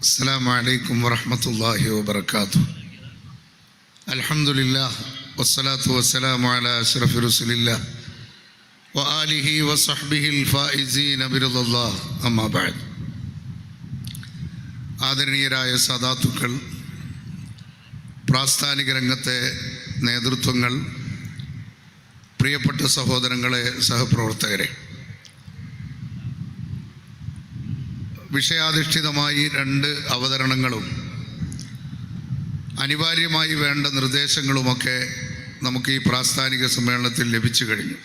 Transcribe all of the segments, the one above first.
അസ്സലാമു അലൈക്കും വറഹ്മത്തുള്ളാഹി വബറകാതുഹു. അൽഹംദുലില്ലാഹ് വസ്സലാത്തു വസ്സലാമു അലാ അശ്റഫി റസൂലില്ലാഹ് വആലിഹി വസഹ്ബിഹിൽ ഫായിസീന ബിറിദല്ലാഹ്. അമ്മാ ബഅദ്. ആദരണീയരായ സാദാത്തുക്കൾ, പ്രാസ്ഥാനിക രംഗത്തെ നേതൃത്വങ്ങൾ, പ്രിയപ്പെട്ട സഹോദരങ്ങളെ, സഹപ്രവർത്തകരെ, വിഷയാധിഷ്ഠിതമായി രണ്ട് അവതരണങ്ങളും അനിവാര്യമായി വേണ്ട നിർദ്ദേശങ്ങളുമൊക്കെ നമുക്ക് ഈ പ്രാസ്ഥാനിക സമ്മേളനത്തിൽ ലഭിച്ചു കഴിഞ്ഞു.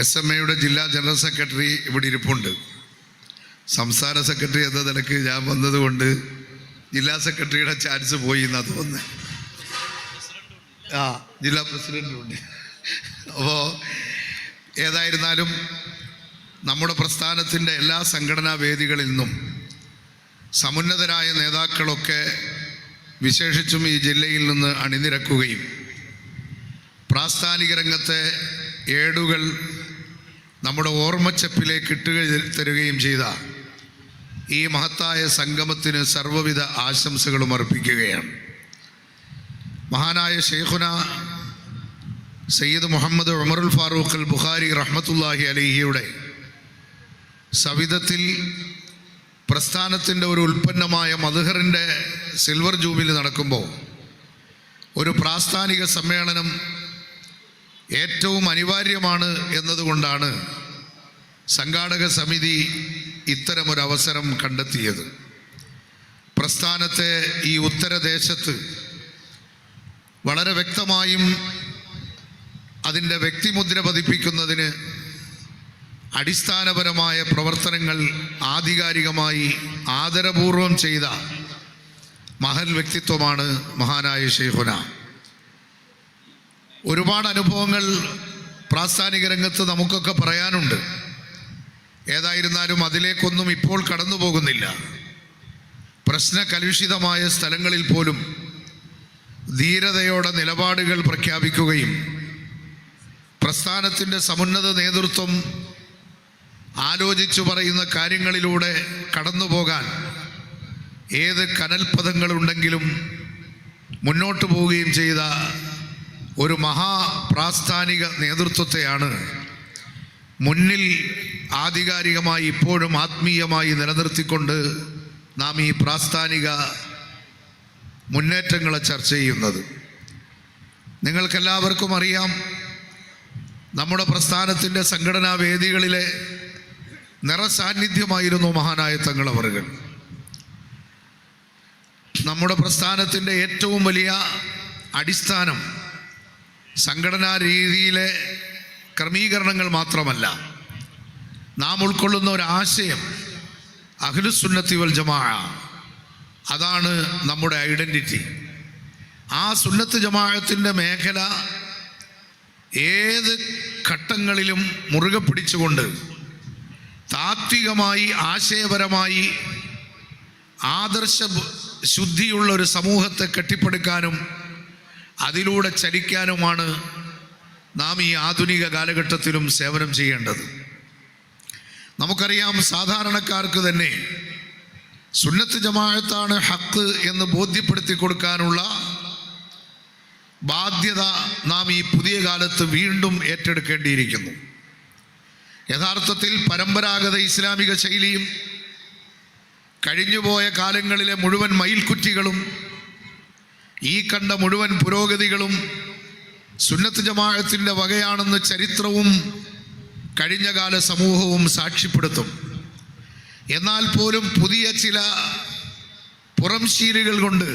SMA ജില്ലാ ജനറൽ സെക്രട്ടറി ഇവിടെ ഇരിപ്പുണ്ട്. സംസ്ഥാന സെക്രട്ടറി എന്ന നിലക്ക് ഞാൻ വന്നതുകൊണ്ട് ജില്ലാ സെക്രട്ടറിയുടെ ചാൻസ് പോയി എന്നാണ് തോന്നുന്നത്. ജില്ലാ പ്രസിഡന്റും ഉണ്ട്. അപ്പോൾ ഏതായിരുന്നാലും നമ്മുടെ പ്രസ്ഥാനത്തിൻ്റെ എല്ലാ സംഘടനാ വേദികളിൽ നിന്നും സമുന്നതരായ നേതാക്കളൊക്കെ വിശേഷിച്ചും ഈ ജില്ലയിൽ നിന്ന് അണിനിരക്കുകയും പ്രാസ്ഥാനിക രംഗത്തെ ഏടുകൾ നമ്മുടെ ഓർമ്മച്ചപ്പിലേക്ക് ഇട്ടുതരുകയും ചെയ്ത ഈ മഹത്തായ സംഗമത്തിന് സർവ്വവിധ ആശംസകളും അർപ്പിക്കുകയാണ്. മഹാനായ ശൈഖുന സയ്യിദ് മുഹമ്മദ് ഉമറുൽ ഫാറൂഖ് അൽ ബുഖാരി റഹ്മത്തുള്ളാഹി അലൈഹിയുടെ സവിധത്തിൽ പ്രസ്ഥാനത്തിൻ്റെ ഒരു ഉൽപ്പന്നമായ മദ്ഹറിൻ്റെ സിൽവർ ജൂബിലി നടക്കുമ്പോൾ ഒരു പ്രാസ്ഥാനിക സമ്മേളനം ഏറ്റവും അനിവാര്യമാണ് എന്നതുകൊണ്ടാണ് സംഘാടക സമിതി ഇത്തരമൊരവസരം കണ്ടെത്തിയത്. പ്രസ്ഥാനത്തെ ഈ ഉത്തരദേശത്ത് വളരെ വ്യക്തമായും അതിൻ്റെ വ്യക്തിമുദ്ര പതിപ്പിക്കുന്നതിന് അടിസ്ഥാനപരമായ പ്രവർത്തനങ്ങൾ ആധികാരികമായി ആദരപൂർവം ചെയ്ത മഹൽ വ്യക്തിത്വമാണ് മഹാനായ ശൈഖുന. ഒരുപാട് അനുഭവങ്ങൾ പ്രാസ്ഥാനിക രംഗത്ത് നമുക്കൊക്കെ പറയാനുണ്ട്. ഏതായിരുന്നാലും അതിലേക്കൊന്നും ഇപ്പോൾ കടന്നു പോകുന്നില്ല. പ്രശ്നകലുഷിതമായ സ്ഥലങ്ങളിൽ പോലും ധീരതയോടെ നിലപാടുകൾ പ്രഖ്യാപിക്കുകയും പ്രസ്ഥാനത്തിൻ്റെ സമുന്നത നേതൃത്വം ആലോചിച്ചു പറയുന്ന കാര്യങ്ങളിലൂടെ കടന്നു പോകാൻ ഏത് കനൽപഥങ്ങളുണ്ടെങ്കിലും മുന്നോട്ട് പോവുകയും ചെയ്ത ഒരു മഹാപ്രാസ്ഥാനിക നേതൃത്വത്തെയാണ് മുന്നിൽ ആധികാരികമായി ഇപ്പോഴും ആത്മീയമായി നിലനിർത്തിക്കൊണ്ട് നാം ഈ പ്രാസ്ഥാനിക മുന്നേറ്റങ്ങളെ ചർച്ച ചെയ്യുന്നത്. നിങ്ങൾക്കെല്ലാവർക്കും അറിയാം, നമ്മുടെ പ്രസ്ഥാനത്തിൻ്റെ സംഘടനാ വേദികളിലെ നിറസാന്നിധ്യമായിരുന്നു മഹാനായ തങ്ങളവറുകൾ. നമ്മുടെ പ്രസ്ഥാനത്തിൻ്റെ ഏറ്റവും വലിയ അടിസ്ഥാനം സംഘടനാ രീതിയിലെ ക്രമീകരണങ്ങൾ മാത്രമല്ല, നാം ഉൾക്കൊള്ളുന്ന ഒരാശയം അഹ്ലുസുന്നത്തി വൽ ജമാഅ, അതാണ് നമ്മുടെ ഐഡൻറ്റിറ്റി. ആ സുന്നത്ത് ജമാഅത്തിൻ്റെ മേഖല ഏത് ഘട്ടങ്ങളിലും മുറുകെ പിടിച്ചുകൊണ്ട് താത്വികമായി ആശയപരമായി ആദർശ ശുദ്ധിയുള്ള ഒരു സമൂഹത്തെ കെട്ടിപ്പടുക്കാനും അതിലൂടെ ചലിക്കാനുമാണ് നാം ഈ ആധുനിക കാലഘട്ടത്തിലും സേവനം ചെയ്യേണ്ടത്. നമുക്കറിയാം, സാധാരണക്കാർക്ക് തന്നെ സുന്നത്ത് ജമാഅത്താണ് ഹക്ക് എന്ന് ബോധ്യപ്പെടുത്തി കൊടുക്കാനുള്ള ബാധ്യത നാം ഈ പുതിയ കാലത്ത് വീണ്ടും ഏറ്റെടുക്കേണ്ടിയിരിക്കുന്നു. യഥാർത്ഥത്തിൽ പരമ്പരാഗത ഇസ്ലാമിക ശൈലിയും കഴിഞ്ഞുപോയ കാലങ്ങളിലെ മുഴുവൻ മയിൽക്കുറ്റികളും ഈ കണ്ട മുഴുവൻ പുരോഗതികളും സുന്നത്ത് ജമാഅത്തിൻ്റെ വകയാണെന്ന് ചരിത്രവും കഴിഞ്ഞകാല സമൂഹവും സാക്ഷ്യപ്പെടുത്തും. എന്നാൽ പോലും പുതിയ ചില പുറംശീലുകൾ കൊണ്ട്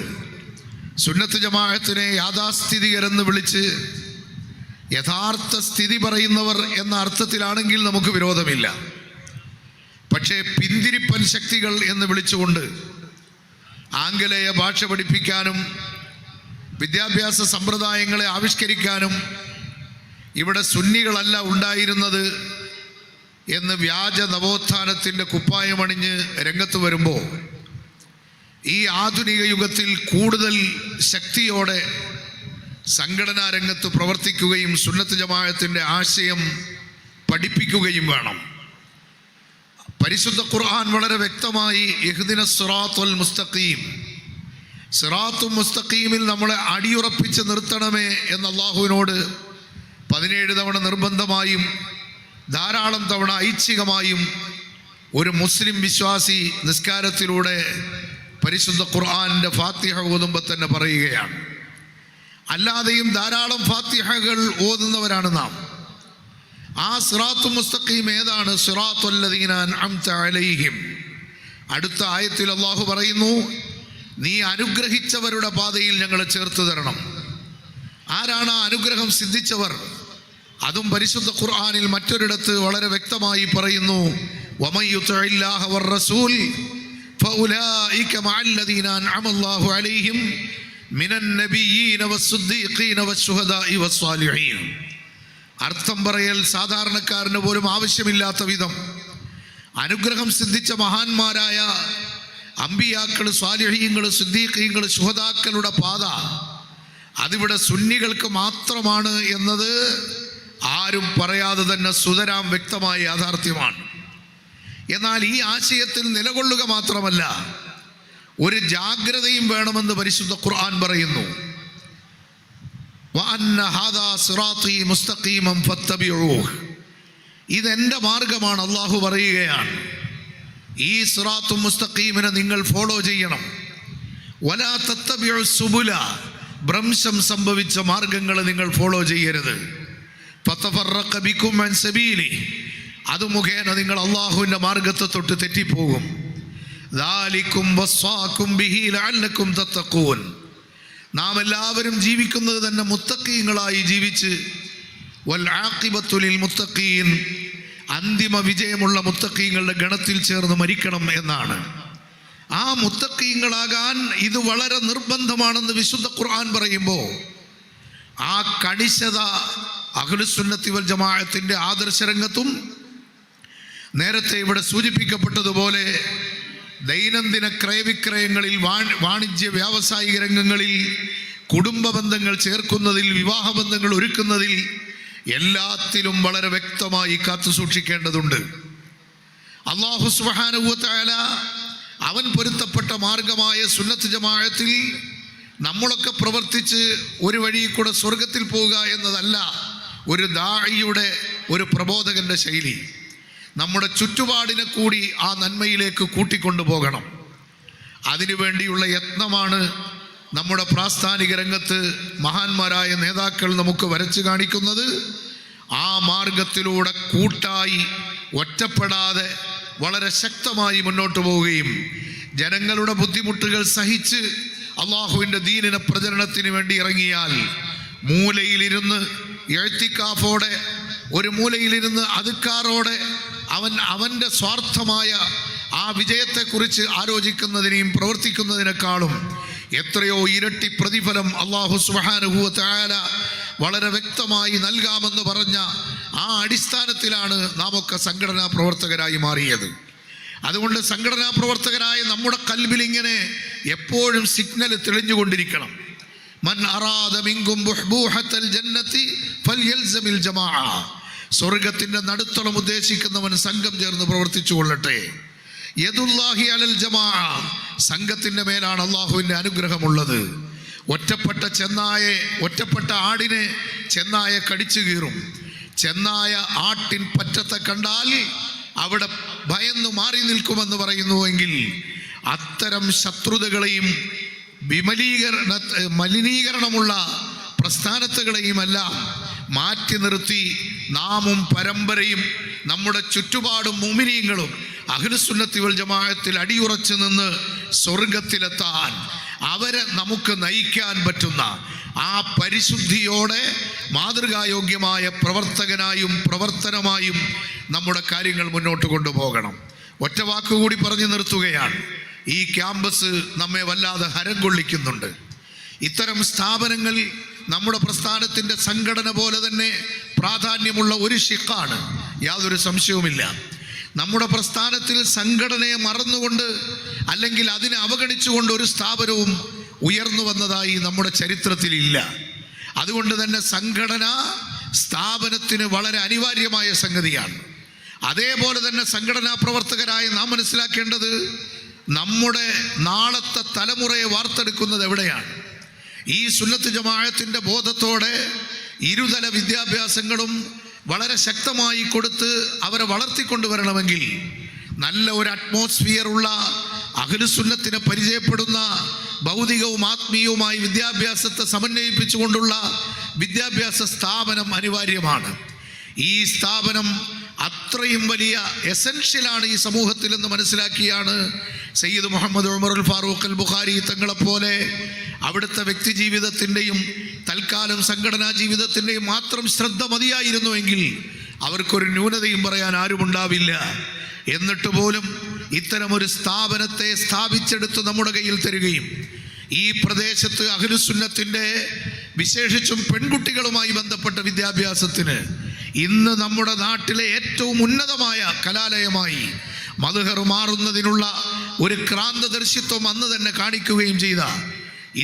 സുന്നത്ത് ജമാഅത്തിനെ യാഥാസ്ഥിതികരെന്ന് വിളിച്ച് യഥാർത്ഥ സ്ഥിതി പറയുന്നവർ എന്ന അർത്ഥത്തിലാണെങ്കിൽ നമുക്ക് വിരോധമില്ല. പക്ഷേ പിന്തിരിപ്പൻ ശക്തികൾ എന്ന് വിളിച്ചുകൊണ്ട് ആംഗലേയ ഭാഷ പഠിപ്പിക്കാനും വിദ്യാഭ്യാസ സമ്പ്രദായങ്ങളെ ആവിഷ്കരിക്കാനും ഇവിടെ സുന്നികളല്ല ഉണ്ടായിരുന്നത് എന്ന് വ്യാജ നവോത്ഥാനത്തിൻ്റെ കുപ്പായമണിഞ്ഞ് രംഗത്ത് വരുമ്പോൾ ഈ ആധുനിക യുഗത്തിൽ കൂടുതൽ ശക്തിയോടെ സംഘടനാ രംഗത്ത് പ്രവർത്തിക്കുകയും സുന്നത്ത് ജമാഅത്തിൻ്റെ ആശയം പഠിപ്പിക്കുകയും വേണം. പരിശുദ്ധ ഖുർആൻ വളരെ വ്യക്തമായി ഇഹ്ദിന സിറാത്തുൽ മുസ്തഖീം, സിറാത്തുൽ മുസ്തഖീമിൽ നമ്മളെ അടിയുറപ്പിച്ച് നിർത്തണമേ എന്ന് അള്ളാഹുവിനോട് 17 തവണ നിർബന്ധമായും ധാരാളം തവണ ഐച്ഛികമായും ഒരു മുസ്ലിം വിശ്വാസി നിസ്കാരത്തിലൂടെ പരിശുദ്ധ ഖുർആനിൻ്റെ ഫാത്തിഹ ഓതുമ്പോൾ തന്നെ പറയുകയാണ്. അല്ലാതെയും ധാരാളം ഫാത്തിഹകൾ ഓതുന്നവരാണ് നാം. ആ സിറാത്തുൽ മുസ്തഖീം ഏതാണ്? സിറാത്തുൽ ലദീന അൻഅംത അലൈഹിം. അടുത്ത ആയത്തിൽ അല്ലാഹു പറയുന്നു, നീ അനുഗ്രഹിച്ചവരുടെ പാതയിൽ ഞങ്ങളെ ചേർത്ത് തരണം. ആരാണ് ആ അനുഗ്രഹം സിദ്ധിച്ചവർ? അതും പരിശുദ്ധ ഖുർആനിൽ മറ്റൊരിടത്ത് വളരെ വ്യക്തമായി പറയുന്നു, വമൻ യുതിഇല്ലാഹ വറസൂൽ ഫഉലൈക മഅല്ലദീന അൻഅമല്ലാഹു അലൈഹിം മിനൻ നബിയ്യീന വസ്സുദ്ദീഖീന വശുഹദാഇ വസ്സാലിഹീൻ. അർത്ഥം പറയൽ സാധാരണക്കാരന് പോലും ആവശ്യമില്ലാത്ത വിധം അനുഗ്രഹം സിദ്ധിച്ച മഹാന്മാരായ അമ്പിയാക്കൾ, സ്വാലിഹീങ്ങൾ, സിദ്ദീഖീങ്ങൾ, ശുഹദാക്കളുടെ പാത അതിവിടെ സുന്നികൾക്ക് മാത്രമാണ് എന്നത് ആരും പറയാതെ തന്നെ സുതരാം വ്യക്തമായ യാഥാർത്ഥ്യമാണ്. എന്നാൽ ഈ ആശയത്തിൽ നിലകൊള്ളുക മാത്രമല്ല, ഒരു ജാഗ്രതയും വേണമെന്ന് പരിശുദ്ധ ഖുർആൻ പറയുന്നു. വഅന്ന ഹാദാ സിറാത്തി മുസ്തഖീമൻ ഫത്തബിഊഹ്. ഇതെൻ്റെ മാർഗമാണ് അള്ളാഹു പറയുകയാണ്. ഈ സിറാത്തു മുസ്തഖീമിനെ നിങ്ങൾ ഫോളോ ചെയ്യണം. വലാ തത്തബിഉ സുബുല, ഭ്രംശം സംഭവിച്ച മാർഗങ്ങൾ നിങ്ങൾ ഫോളോ ചെയ്യരുത്. ഫതഫറഖ ബികും അൻ സബീലി, അത് മുഖേന നിങ്ങൾ അള്ളാഹുവിൻ്റെ മാർഗത്തെ തൊട്ട് തെറ്റിപ്പോകും. ദാലികും വസ്വാകും ബിഹി ലഅല്ലകും തത്തഖൂൻ. നാം എല്ലാവരും ജീവിക്കുന്നത് തന്നെ മുത്തഖീങ്ങളായി ജീവിച്ച് വൽ ആഖിബത്തു ലിൽ മുത്തഖീൻ, അന്തിമ വിജയമുള്ള മുത്തഖീങ്ങളുടെ ഗണത്തിൽ ചേർന്ന് മരിക്കണം എന്നാണ്. ആ മുത്തഖീങ്ങളാകാൻ ഇത് വളരെ നിർബന്ധമാണെന്ന് വിശുദ്ധ ഖുർആൻ പറയുമ്പോൾ ആ കണിശത അഹ്ലുസുന്നത്തി വൽ ജമാഅത്തിന്റെ ആദർശരംഗത്തും നേരത്തെ ഇവിടെ സൂചിപ്പിക്കപ്പെട്ടതുപോലെ ദൈനംദിന ക്രയവിക്രയങ്ങളിൽ, വാണിജ്യ വ്യാവസായിക രംഗങ്ങളിൽ, കുടുംബ ബന്ധങ്ങൾ ചേർക്കുന്നതിൽ, വിവാഹ ബന്ധങ്ങൾ ഒരുക്കുന്നതിൽ എല്ലാത്തിലും വളരെ വ്യക്തമായി കാത്തു സൂക്ഷിക്കേണ്ടതുണ്ട്. അല്ലാഹു സുബ്ഹാനഹു വ തആല അവൻ പൊരുത്തപ്പെട്ട മാർഗമായ സുന്നത്ത് ജമാഅത്തിൽ നമ്മളൊക്കെ പ്രവർത്തിച്ച് ഒരു വഴി കൂടെ സ്വർഗത്തിൽ പോവുക എന്നതല്ല ഒരു ദാഇയുടെ, ഒരു പ്രബോധകന്റെ ശൈലി. നമ്മുടെ ചുറ്റുപാടിനെ കൂടി ആ നന്മയിലേക്ക് കൂട്ടിക്കൊണ്ടുപോകണം. അതിനുവേണ്ടിയുള്ള യത്നമാണ് നമ്മുടെ പ്രാസ്ഥാനിക രംഗത്ത് മഹാന്മാരായ നേതാക്കൾ നമുക്ക് വരച്ചു കാണിക്കുന്നത്. ആ മാർഗത്തിലൂടെ കൂട്ടായി, ഒറ്റപ്പെടാതെ വളരെ ശക്തമായി മുന്നോട്ട് പോവുകയും ജനങ്ങളുടെ ബുദ്ധിമുട്ടുകൾ സഹിച്ച് അള്ളാഹുവിൻ്റെ ദീനിനെ പ്രചരണത്തിന് വേണ്ടി ഇറങ്ങിയാൽ മൂലയിലിരുന്ന് എഴുത്തിക്കാഫോടെ, ഒരു മൂലയിലിരുന്ന് അതുക്കാറോടെ അവൻ്റെ സ്വാർത്ഥമായ ആ വിജയത്തെക്കുറിച്ച് ആലോചിക്കുന്നതിനെയും പ്രവർത്തിക്കുന്നതിനേക്കാളും എത്രയോ ഇരട്ടി പ്രതിഫലം അല്ലാഹു സുബ്ഹാനഹു വ തആല വളരെ വ്യക്തമായി നൽകാമെന്ന് പറഞ്ഞ ആ അടിസ്ഥാനത്തിലാണ് നാമൊക്കെ സംഘടനാ പ്രവർത്തകരായി മാറിയത്. അതുകൊണ്ട് സംഘടനാ പ്രവർത്തകരായ നമ്മുടെ കൽബിൽ ഇങ്ങനെ എപ്പോഴും സിഗ്നൽ തെളിഞ്ഞുകൊണ്ടിരിക്കണം. മൻ അറാദ മിൻകും ബുഹ്ബൂഹത്തൽ ജന്നത്തി ഫൽയൽസമിൽ ജമാഅ. സ്വർഗത്തിന്റെ നടുത്തളം ഉദ്ദേശിക്കുന്നവൻ സംഘം ചേർന്ന് പ്രവർത്തിച്ചു കൊള്ളട്ടെ. യദുല്ലാഹി അലൽ ജമാഅ, സംഘത്തിന്റെ മേലാണ് അള്ളാഹുവിൻ്റെ അനുഗ്രഹമുള്ളത്. ഒറ്റപ്പെട്ട ചെന്നായെ, ഒറ്റപ്പെട്ട ആടിനെ ചെന്നായ കടിച്ചു കീറും. ചെന്നായ ആട്ടിൻ പറ്റത്തെ കണ്ടാൽ അവിടെ ഭയന്നു മാറി നിൽക്കുമെന്ന് പറയുന്നുവെങ്കിൽ അത്തരം ശത്രുതകളെയും മലിനീകരണമുള്ള പ്രസ്ഥാനത്തുകളെയുമെല്ലാം മാറ്റി നിർത്തി നാമും പരമ്പരയും നമ്മുടെ ചുറ്റുപാടും മുഅ്മിനീങ്ങളും അഹ്ലുസുന്നത്തി വൽ ജമാഅത്തിൽ അടിയുറച്ചു നിന്ന് സ്വർഗത്തിലെത്താൻ, അവരെ നമുക്ക് നയിക്കാൻ പറ്റുന്ന ആ പരിശുദ്ധിയോടെ മാതൃകായോഗ്യമായ പ്രവർത്തകനായും പ്രവർത്തനമായും നമ്മുടെ കാര്യങ്ങൾ മുന്നോട്ട് കൊണ്ടുപോകണം. ഒറ്റ വാക്കുകൂടി പറഞ്ഞു നിർത്തുകയാണ്. ഈ ക്യാമ്പസ് നമ്മെ വല്ലാതെ ഹരം കൊള്ളിക്കുന്നുണ്ട്. ഇത്തരം സ്ഥാപനങ്ങൾ നമ്മുടെ പ്രസ്ഥാനത്തിൻ്റെ സംഘടന പോലെ തന്നെ പ്രാധാന്യമുള്ള ഒരു ശിഖാണ്, യാതൊരു സംശയവുമില്ല. നമ്മുടെ പ്രസ്ഥാനത്തിൽ സംഘടനയെ മറന്നുകൊണ്ട് അല്ലെങ്കിൽ അതിനെ അവഗണിച്ചുകൊണ്ട് ഒരു സ്ഥാപനവും ഉയർന്നു വന്നതായി നമ്മുടെ ചരിത്രത്തിലില്ല. അതുകൊണ്ട് തന്നെ സംഘടന സ്ഥാപനത്തിന് വളരെ അനിവാര്യമായ സംഗതിയാണ്. അതേപോലെ തന്നെ സംഘടനാ പ്രവർത്തകരായ നാം മനസ്സിലാക്കേണ്ടത് നമ്മുടെ നാളത്തെ തലമുറയെ വാർത്തെടുക്കുന്നത് എവിടെയാണ്? ഈ സുന്നത്ത് ജമാഅത്തിന്റെ ബോധത്തോടെ ഇരുതല വിദ്യാഭ്യാസങ്ങളും വളരെ ശക്തമായി കൊടുത്ത് അവരെ വളർത്തിക്കൊണ്ടുവരണമെങ്കിൽ നല്ല ഒരു അറ്റ്മോസ്ഫിയർ ഉള്ള അഹ്ലുസുന്നത്തിനെ പരിചയപ്പെടുന്ന ഭൗതികവും ആത്മീയവുമായി വിദ്യാഭ്യാസത്തെ സമന്വയിപ്പിച്ചുകൊണ്ടുള്ള വിദ്യാഭ്യാസ സ്ഥാപനം അനിവാര്യമാണ്. ഈ സ്ഥാപനം അത്രയും വലിയ എസൻഷ്യലാണ് ഈ സമൂഹത്തിൽ എന്ന് മനസ്സിലാക്കിയാണ് സയ്യിദ് മുഹമ്മദ് ഉമറുൽ ഫാറൂഖ് അൽ ബുഖാരി തങ്ങളെപ്പോലെ അവിടുത്തെ വ്യക്തി ജീവിതത്തിൻ്റെയും തൽക്കാലം സംഘടനാ ജീവിതത്തിൻ്റെയും മാത്രം ശ്രദ്ധ മതിയായിരുന്നുവെങ്കിൽ അവർക്കൊരു ന്യൂനതയും പറയാൻ ആരുമുണ്ടാവില്ല. എന്നിട്ട് പോലും ഇത്തരമൊരു സ്ഥാപനത്തെ സ്ഥാപിച്ചെടുത്ത് നമ്മുടെ കയ്യിൽ തരികയും ഈ പ്രദേശത്ത് അഹ്ലുസുന്നത്തിൻ്റെ വിശേഷിച്ചും പെൺകുട്ടികളുമായി ബന്ധപ്പെട്ട വിദ്യാഭ്യാസത്തിന് ഇന്ന് നമ്മുടെ നാട്ടിലെ ഏറ്റവും ഉന്നതമായ കലാലയമായി മദ്ഹർ മാറുന്നതിനുള്ള ഒരു ക്രാന്തദർശിത്വം അന്ന് തന്നെ കാണിക്കുകയും ചെയ്ത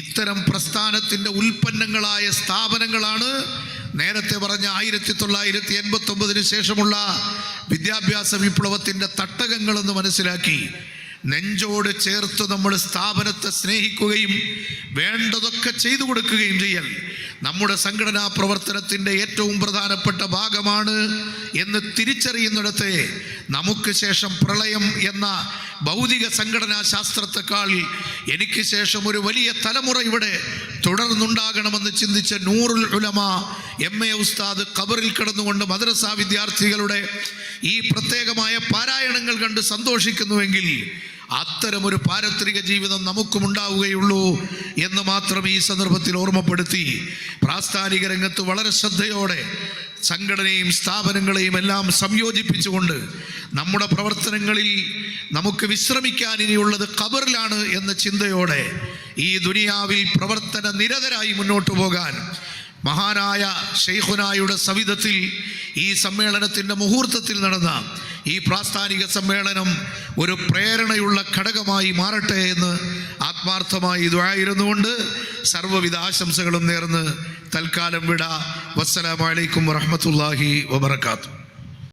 ഇത്തരം പ്രസ്ഥാനത്തിൻ്റെ ഉൽപ്പന്നങ്ങളായ സ്ഥാപനങ്ങളാണ് നേരത്തെ പറഞ്ഞ 1989 ശേഷമുള്ള വിദ്യാഭ്യാസ വിപ്ലവത്തിൻ്റെ തട്ടകങ്ങളെന്ന് മനസ്സിലാക്കി നെഞ്ചോട് ചേർത്ത് നമ്മൾ സ്ഥാപനത്തെ സ്നേഹിക്കുകയും വേണ്ടതൊക്കെ ചെയ്തു കൊടുക്കുകയും ചെയ്യൽ നമ്മുടെ സംഘടനാ പ്രവർത്തനത്തിൻ്റെ ഏറ്റവും പ്രധാനപ്പെട്ട ഭാഗമാണ് എന്ന് തിരിച്ചറിയുന്നിടത്തെ നമുക്ക് ശേഷം പ്രളയം എന്ന ഭൗതിക സംഘടനാ ശാസ്ത്രത്തെക്കാൾ എനിക്ക് ശേഷം ഒരു വലിയ തലമുറ ഇവിടെ തുടർന്നുണ്ടാകണമെന്ന് ചിന്തിച്ച നൂറുൽ ഉലമ MA ഉസ്താദ് ഖബറിൽ കിടന്നുകൊണ്ട് മദ്രസ വിദ്യാർത്ഥികളുടെ ഈ പ്രത്യേകമായ പാരായണങ്ങൾ കണ്ട് സന്തോഷിക്കുന്നുവെങ്കിൽ അത്തരമൊരു പാരത്രിക ജീവിതം നമുക്കും ഉണ്ടാവുകയുള്ളൂ എന്ന് മാത്രം ഈ സന്ദർഭത്തിൽ ഓർമ്മപ്പെടുത്തി പ്രാസ്ഥാനിക രംഗത്ത് വളരെ ശ്രദ്ധയോടെ സംഘടനയും സ്ഥാപനങ്ങളെയും എല്ലാം സംയോജിപ്പിച്ചുകൊണ്ട് നമ്മുടെ പ്രവർത്തനങ്ങളിൽ നമുക്ക് വിശ്രമിക്കാൻ ഇനിയുള്ളത് ഖബറിലാണ് എന്ന ചിന്തയോടെ ഈ ദുനിയാവിൽ പ്രവർത്തന നിരതരായി മുന്നോട്ട് പോകാൻ മഹാനായ ശൈഖുനായുടെ സവിധത്തിൽ ഈ സമ്മേളനത്തിൻ്റെ മുഹൂർത്തത്തിൽ നടന്ന ഈ പ്രാസ്ഥാനിക സമ്മേളനം ഒരു പ്രേരണയുള്ള ഘടകമായി മാറട്ടെ എന്ന് ആത്മാർത്ഥമായി ദുആയിരുന്നുകൊണ്ട് സർവ്വവിധ ആശംസകളും നേർന്ന് തൽക്കാലം വിട. വസ്സലാമു അലൈക്കും വറഹ്മത്തുള്ളാഹി വബറകാതുഹു.